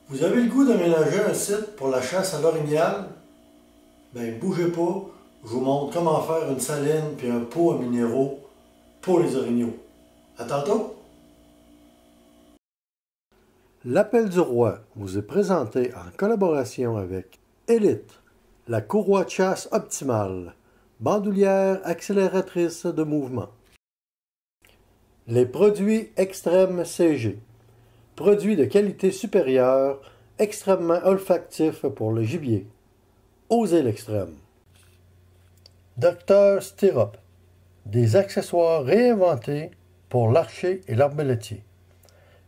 Vous avez le goût de mélanger un site pour la chasse à l'orignal? Ben bougez pas, je vous montre comment faire une saline puis un pot à minéraux pour les orignaux. À tantôt! L'appel du roi vous est présenté en collaboration avec Elite, la courroie de chasse optimale, bandoulière accélératrice de mouvement. Les produits Extrême CG, produits de qualité supérieure, extrêmement olfactifs pour le gibier. Osez l'extrême. Dr Stirrup, des accessoires réinventés pour l'archer et l'arbalétier.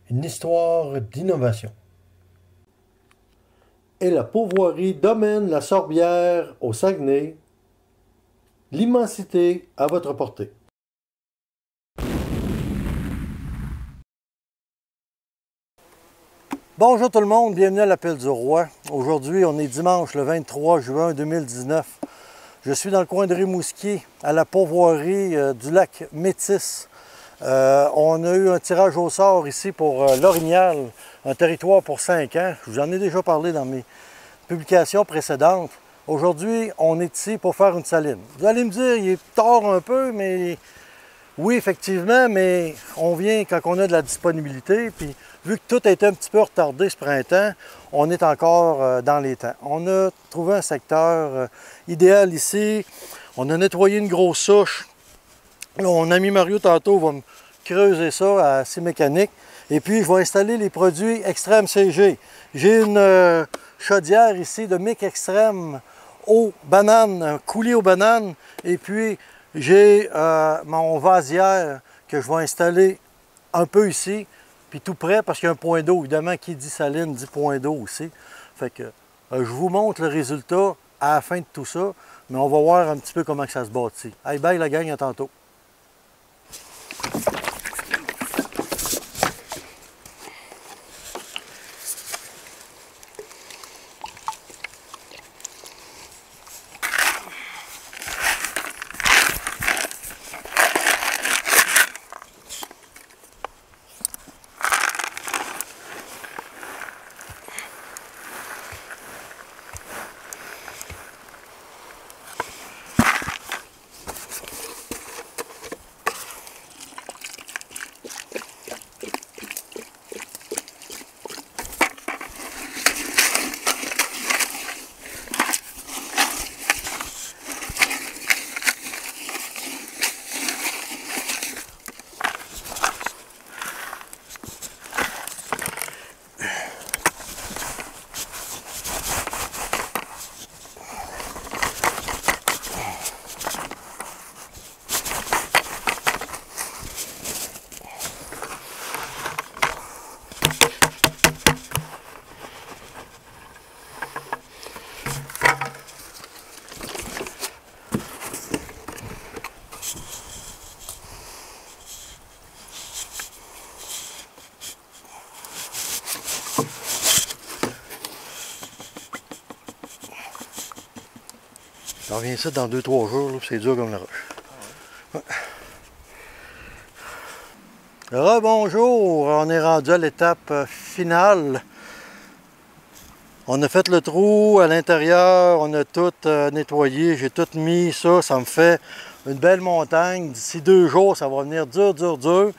Une histoire d'innovation. Et la pourvoirie Domaine La Sorbière au Saguenay, l'immensité à votre portée. Bonjour tout le monde, bienvenue à l'Appel du Roi. Aujourd'hui, on est dimanche le 23 juin 2019. Je suis dans le coin de Rimouski, à la pourvoirie du lac Métis. On a eu un tirage au sort ici pour l'Orignal, un territoire pour 5 ans. Je vous en ai déjà parlé dans mes publications précédentes. Aujourd'hui, on est ici pour faire une saline. Vous allez me dire, il est tard un peu, mais oui, effectivement, mais on vient quand on a de la disponibilité. Puis, vu que tout a été un petit peu retardé ce printemps, on est encore dans les temps. On a trouvé un secteur idéal ici. On a nettoyé une grosse souche. Mon ami Mario, tantôt, va me creuser ça à scie mécanique. Et puis, je vais installer les produits Extrême CG. J'ai une chaudière ici de Mic Extrême aux bananes, coulée aux bananes. Et puis, j'ai mon vasière que je vais installer un peu ici, puis tout près, parce qu'il y a un point d'eau. Évidemment, qui dit saline dit point d'eau aussi. Fait que je vous montre le résultat à la fin de tout ça, mais on va voir un petit peu comment ça se bâtit. Hey, bye la gang, à tantôt. Je reviens ça dans 2-3 jours, c'est dur comme la roche. Ouais. Rebonjour, on est rendu à l'étape finale. On a fait le trou à l'intérieur, on a tout nettoyé, j'ai tout mis ça, ça me fait une belle montagne. D'ici 2 jours, ça va venir dur, dur, dur.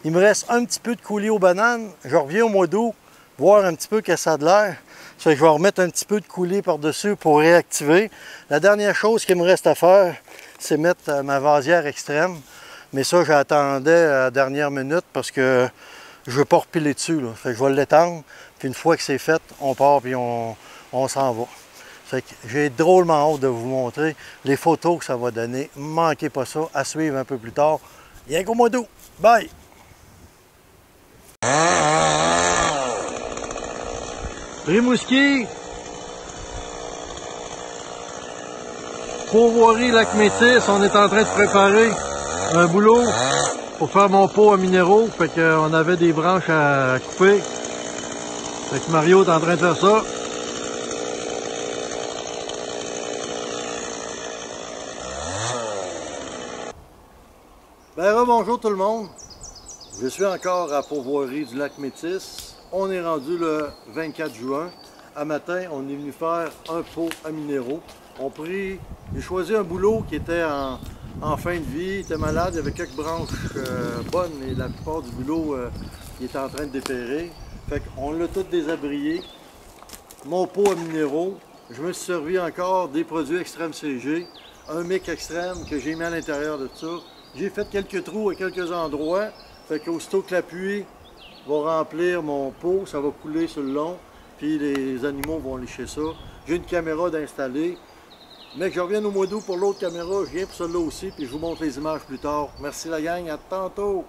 Il me reste un petit peu de coulis aux bananes. Je reviens au mois d'août, voir un petit peu que ça a de l'air. Ça, je vais remettre un petit peu de coulis par-dessus pour réactiver. La dernière chose qu'il me reste à faire, c'est mettre ma vasière extrême. Mais ça, j'attendais à la dernière minute parce que je ne veux pas repiler dessus. Là. Fait que je vais l'étendre. Puis une fois que c'est fait, on part et on s'en va. Fait que j'ai drôlement hâte de vous montrer les photos que ça va donner. Manquez pas ça. À suivre un peu plus tard. Rien qu'au mois d'août. Bye! Rimouski, pourvoirie lac Métis, on est en train de préparer un boulot pour faire mon pot à minéraux. Fait qu'on avait des branches à couper. Fait que Mario est en train de faire ça. Ben rebonjour tout le monde. Je suis encore à Pourvoirie du lac Métis. On est rendu le 24 juin. À matin, on est venu faire un pot à minéraux. J'ai choisi un bouleau qui était en fin de vie, il était malade, il y avait quelques branches bonnes et la plupart du bouleau il était en train de dépérir. Fait qu'on l'a tout désabrié. Mon pot à minéraux, je me suis servi encore des produits Extrême CG, un mic extrême que j'ai mis à l'intérieur de ça. J'ai fait quelques trous à quelques endroits. Fait qu'aussitôt que la pluie va remplir mon pot, ça va couler sur le long, puis les animaux vont lécher ça. J'ai une caméra d'installer, mais que je revienne au mois d'août pour l'autre caméra, je viens pour celle-là aussi, puis je vous montre les images plus tard. Merci la gang, à tantôt!